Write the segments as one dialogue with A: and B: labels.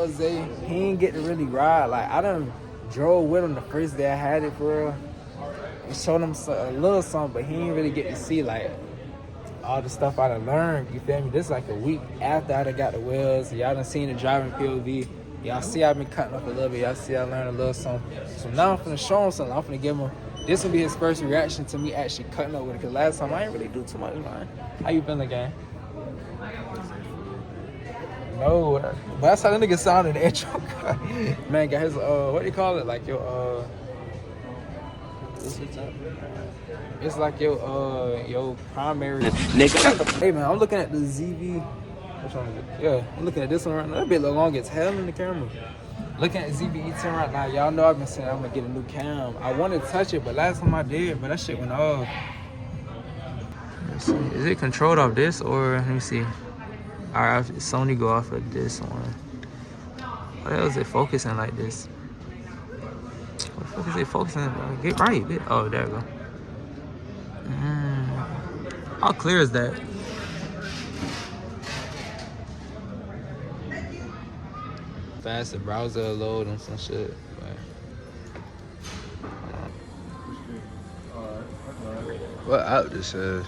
A: 1LilZay, he ain't get to really ride. Like, I done drove with him the first day I had it for real. And showed him a little something, but he ain't really get to see, like, all the stuff I done learned. You feel me? This is like a week after I done got the wheels. Y'all done seen the driving POV. Y'all see I've been cutting up a little bit. Y'all see I learned a little something. So now I'm finna show him something. I'm finna give him, this will be his first reaction to me actually cutting up with it. Cause last time I ain't really do too much, man. How you feeling, gang? No, but that's how the nigga sounded in the intro. Man, got his, what do you call it? Like your, it's like your primary. Hey man, I'm looking at the ZV. Which one is it? Yeah, I'm looking at this one right now. That bit look long as hell in the camera. Looking at ZBE10 right now. Y'all know I've been saying I'm gonna get a new cam. I want to touch it, but last time I did, but that shit went off. Let's see. Is it controlled off this or let me see? Alright, Sony go off of this one. What the hell is it focusing like this? What the fuck is it focusing? Get right, bitch. Oh, there we go. How clear is that? Faster browser load and some shit.
B: What app this is?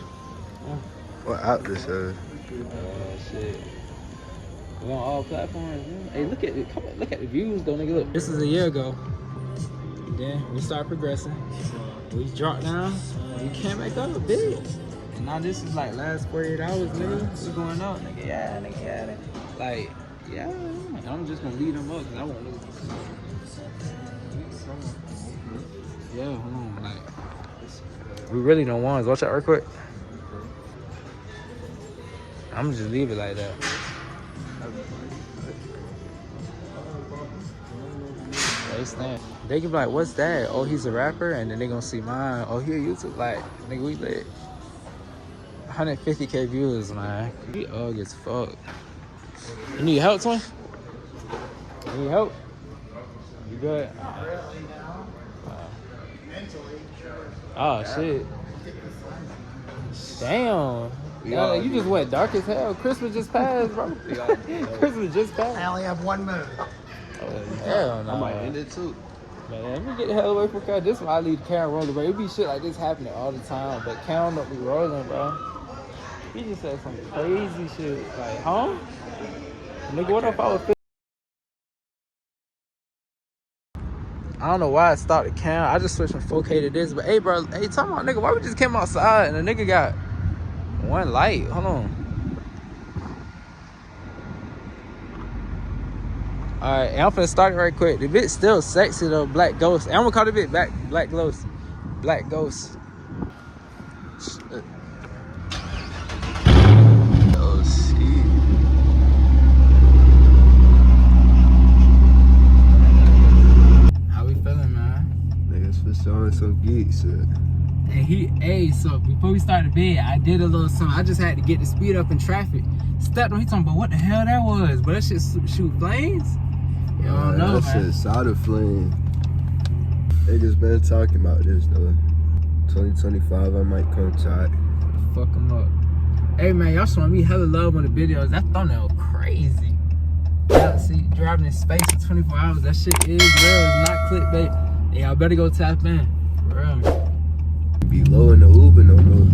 B: What app this is?
A: Shit. We on all platforms, man. Hey, look at it. Come on, look at the views, though, nigga. Look. This is a year ago. Then we started progressing. We dropped down. We came back up a bit. And now this is like last 48 hours, nigga. We going up, nigga. Yeah, nigga. Yeah, nigga. Like, yeah. I'm just gonna lead them up because I want to lose. Yeah, hold on. Like, we really don't want to. Watch that real quick. I'm just leave it like that. They can be like, what's that? Oh, he's a rapper, and then they gonna see mine. Oh, he a YouTube. Like, nigga, we lit. 150K views, man. We ugly as fuck. You need help, twin? You need help? You good? Oh shit. Damn. Yeah, you just went dark as hell. Christmas just passed, bro. Christmas just passed.
C: I only have 1 minute.
A: Oh, hell no.
B: I might end it too.
A: Man, let me get the hell away from Cal. This is why I leave the camera rolling, bro. It be shit like this happening all the time, but Cal don't be rolling, bro. He just said some crazy shit. Like, huh? Nigga, what if I was I don't know why I stopped the cam. I just switched from 4K to this. But hey, bro, hey, talking about nigga, why we just came outside and the nigga got one light? Hold on. Alright, I'm finna start it right quick. The bit's still sexy though, Black Ghost. I'm gonna call the bit Black Ghost. Black Ghost. Shit.
B: Oh, shit.
A: How we feeling, man?
B: Niggas for showing some geek shit.
A: And so before we started bed, I did a little something. I just had to get the speed up in traffic. Stepped on, he talking about what the hell that was. But that shit shoot flames? You don't know,
B: that
A: man.
B: shit solder flame. Niggas been talking about this though. 2025, I might come try.
A: Fuck them up. Hey man, y'all showing me hella love on the videos. That thumbnail crazy. Yeah, see, driving in space for 24 hours. That shit is real. It's not clickbait. Hey, y'all better go tap in. For real.
B: Be low in the Uber no more.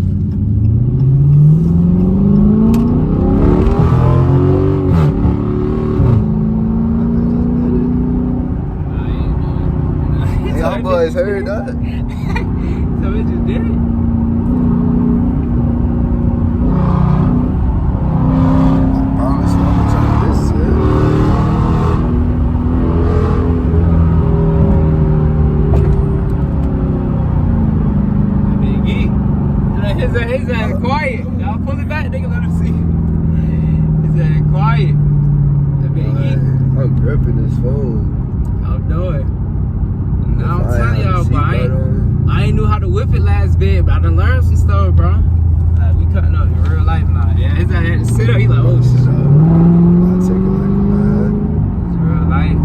B: Y'all boys heard that?
A: So it just did it.
B: I promise you, I'm gonna try this shit.
A: Big geek. His ass quiet. Y'all pull it back, nigga. Let him see. His ass quiet. The big geek.
B: I'm gripping this phone.
A: I'll do it. Now I'm telling y'all, bro, I ain't knew how to whip it last bit, but I done learned some stuff, bro. Like, we cutting up in real life now. Yeah, his ass had to sit up. He like, oh shit.
B: I'll take it like a man.
A: It's real life.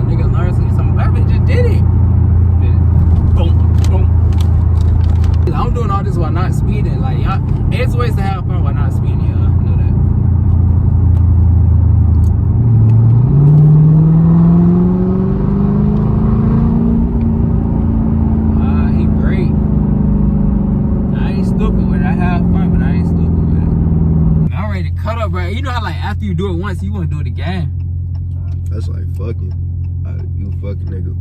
A: Nigga learned something. That bitch just did it. Boom, boom. I'm doing all this while not speeding. Like, y'all, it's ways to have fun while not speeding, y'all. Know that. after you do it once, you want to do it again.
B: That's like fucking. You fucking nigga.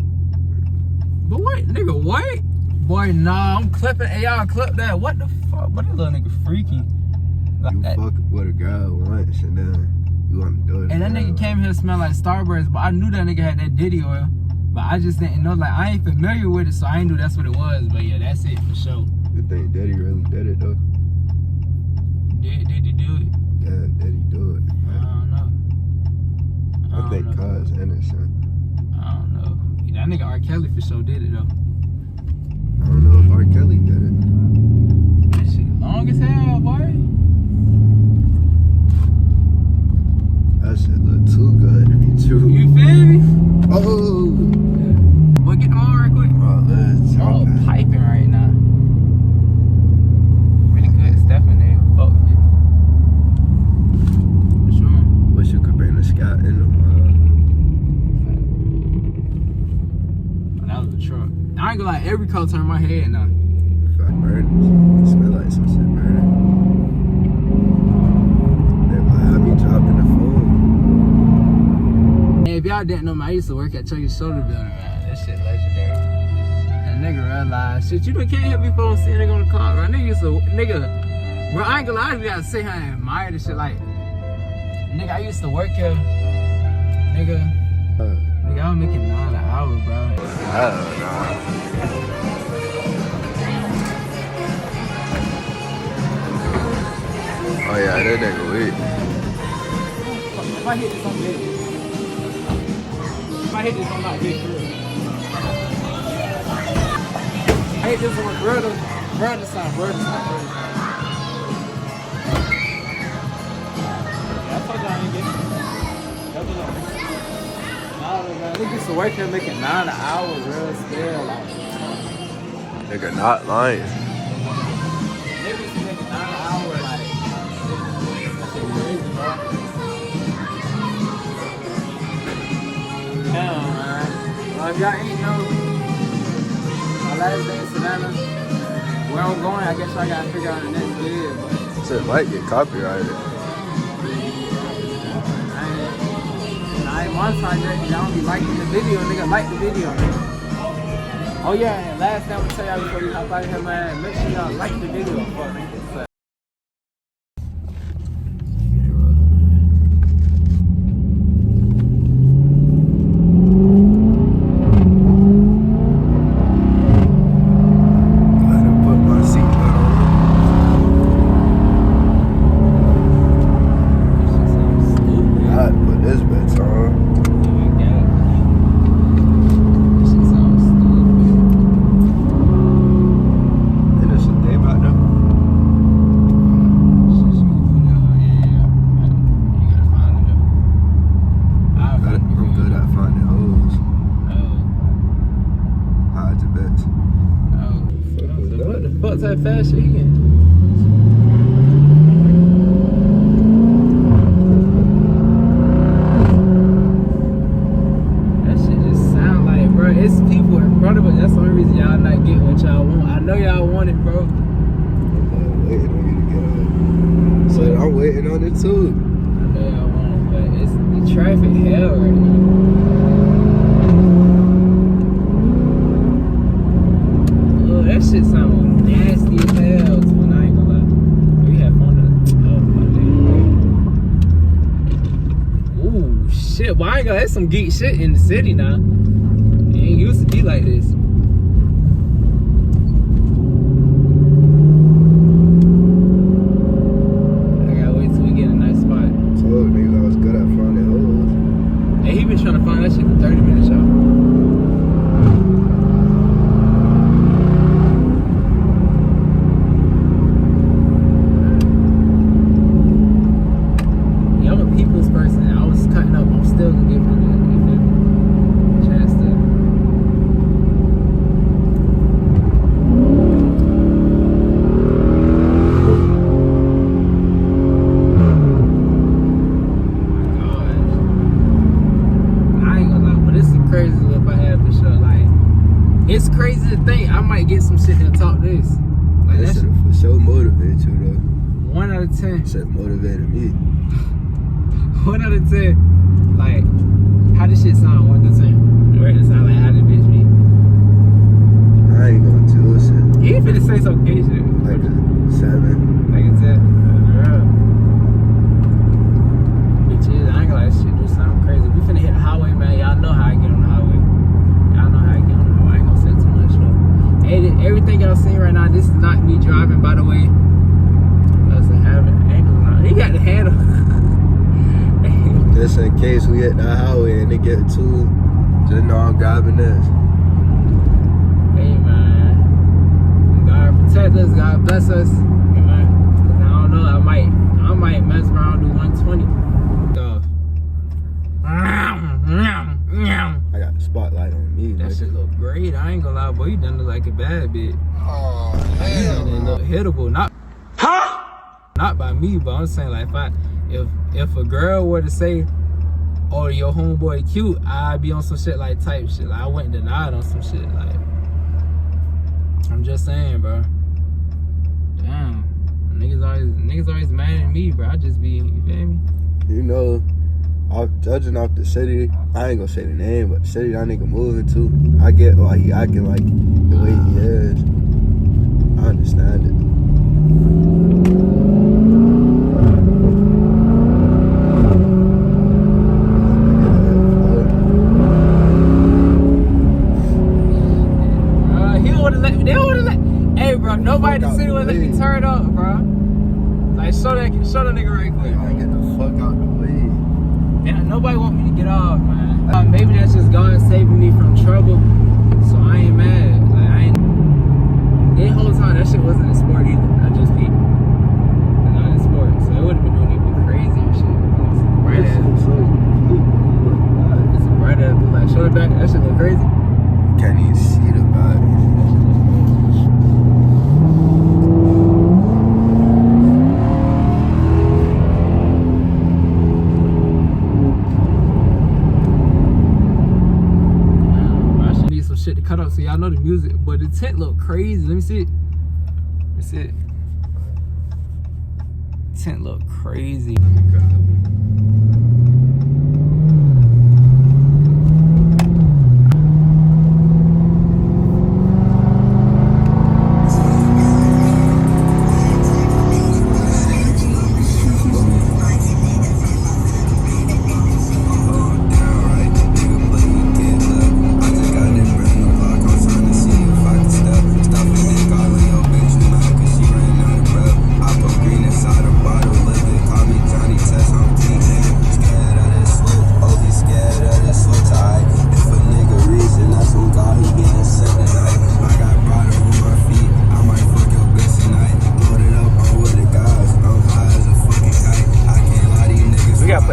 A: But what, nigga? What? Boy, nah, I'm clipping. Hey, y'all clip that. What the fuck? But that little nigga freaky. Like
B: You
A: that.
B: fuck with a girl once and then you want to do it.
A: And that nigga came here smell like Starburst, but I knew that nigga had that Diddy oil. But I just didn't know, like, I ain't familiar with it, so I ain't knew that's what it was. But yeah, that's it for sure.
B: You think Daddy really did it though?
A: Did he do it?
B: Yeah, Daddy do it.
A: I don't know.
B: I think Kai's innocent.
A: I don't know. That nigga R. Kelly for sure did it though.
B: I don't know if R. Kelly did it.
A: That shit long as hell, boy.
B: That shit look too good to be true.
A: You feel me?
B: Oh!
A: But get them on real quick.
B: Oh, let's
A: Oh,
B: talk.
A: piping right now. Really good stuff in there. Fuck it. What's wrong?
B: Wish you could bring the sky in them.
A: Oh, that was a truck. I ain't gonna lie, every car turn my head now.
B: Fuck burning. Smell like some shit burning. They might have me dropping the phone.
A: Hey, if y'all didn't know, man, I used to work at Chucky's Shoulder Building, man. That shit legendary. And nigga realized, shit, you can't have people on seeing nigga on the car, bro. Nigga used to, bro, I ain't gonna lie, I gotta say how I admire this shit. Like, nigga, I used to work here, nigga, I was making $9 an hour, bro.
B: Hell no. Oh yeah, that nigga weak.
A: If I hit this on big, if I hit this on not big, for real. I hit this on brother sign. Yeah, I told you I ain't getting it. That's what I'm saying. Nah, man, they used to work here making $9 an hour, real still, like.
B: Nigga not lying.
A: They used to make $9 an hour, like. That shit crazy, bro. Damn, man. Well, if y'all ain't know, my last day in Savannah, where I'm going, I guess I gotta figure out the next video, but
B: Shit might get copyrighted.
A: I ain't monetized yet. Y'all don't be liking the video, nigga. Like the video. Oh yeah, and last thing I'm gonna tell y'all before you hop out of here, man, make sure y'all like the video, fuck, man. What type of fast shit he getting? That shit just sound like, bro, it's people in front of us. That's the only reason y'all not getting what y'all want. I know y'all want it, bro.
B: I'm waiting on you to get on. So I'm waiting on it too.
A: I know y'all want it, but it's the traffic hell right now. That shit sound nasty as hell, when I ain't gonna lie. We had fun. Oh my god. Ooh, shit. Well, I ain't gonna, that's some geek shit in the city now. It ain't used to be like this. I gotta wait till we get a nice spot.
B: Told niggas I was good at finding holes.
A: Hey, he been trying to find that shit for 30 minutes, y'all. It's crazy to think I might get some shit that'll top this. Like
B: that shit for sure motivate you though.
A: 1 out of 10.
B: Shit motivated me.
A: 1 out of 10. Like, how this shit sound 1 to 10? Where it sound like how this bitch be?
B: I ain't gonna do it.
A: You ain't finna say some gay shit.
B: Like a 7.
A: Like a 10. Girl. Bitches, I ain't gonna lie, this shit do sound crazy. We finna hit the highway, man. Y'all know how I get on the highway. Y'all know how I get on the highway. I ain't gonna say too much though. Hey, everything y'all seen right now, this is not me driving, by the way. Doesn't have an angle on. He got the handle.
B: Just in case we hit the highway and they get too, just know I'm grabbing this.
A: Hey man, God protect us, God bless us. Hey man, 'cause I don't know, I might mess around and do 120.
B: I got the spotlight on me.
A: That shit look great. I ain't gonna lie, boy. You done look like a bad bitch.
B: Oh,
A: You done look hittable, not by me, but I'm saying like if a girl were to say, "Oh, your homeboy cute," I'd be on some shit like type shit. Like, I wouldn't deny it on some shit. Like, I'm just saying, bro. Damn, niggas always mad at me, bro. I just be, you feel me?
B: You know, judging off the city, I ain't gonna say the name, but the city that nigga moving to, I get why he acting like the way he is. I understand it. Hey, bro, nobody in the city would let me turn up, bro. Like, show the nigga right quick. I get the fuck out the way.
A: And nobody want me to get off, man. Maybe that's just God saving me from trouble, so I ain't mad. Like, I ain't. The whole time that shit wasn't a sport either. I just peeped. Not a sport, so it would have been doing even crazier shit. It's bright ass. It's a bright ass blue light. Show it back. That shit look crazy.
B: Can't even see the back.
A: Shit to cut up so y'all know the music, but the tent look crazy. Let me see it. Let me see it. Tent look crazy.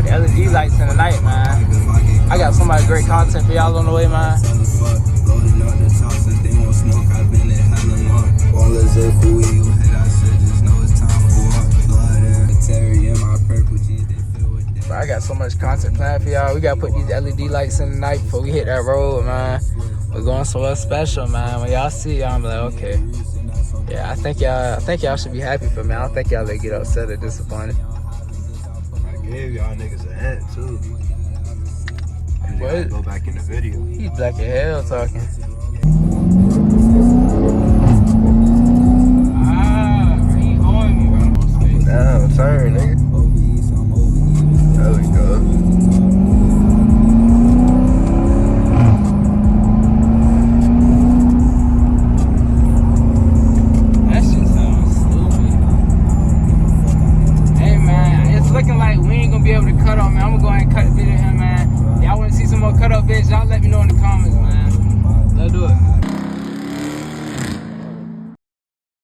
A: LED lights in the night, man. I got so much great content for y'all on the way, man.
B: 1LilZay4E.
A: Bro, I got so much content planned for y'all. We gotta put these LED lights in the night before we hit that road, man. We're going somewhere special, man. When y'all see y'all, I'm like, okay. Yeah, I think y'all should be happy for me. I don't think y'all get upset or disappointed.
B: Gave y'all niggas a hint too. And
A: What?
B: go back in the video.
A: He's black as hell talking. He on me, bro.
B: Down, turn, nigga. There we go.
A: That shit sounds stupid. Hey man, it's looking like we ain't gonna be able to cut up, man. I'm gonna go ahead and cut the video here, man. Y'all wanna see some more cut up, bitch? Y'all let me know in the comments, man. Let's do it.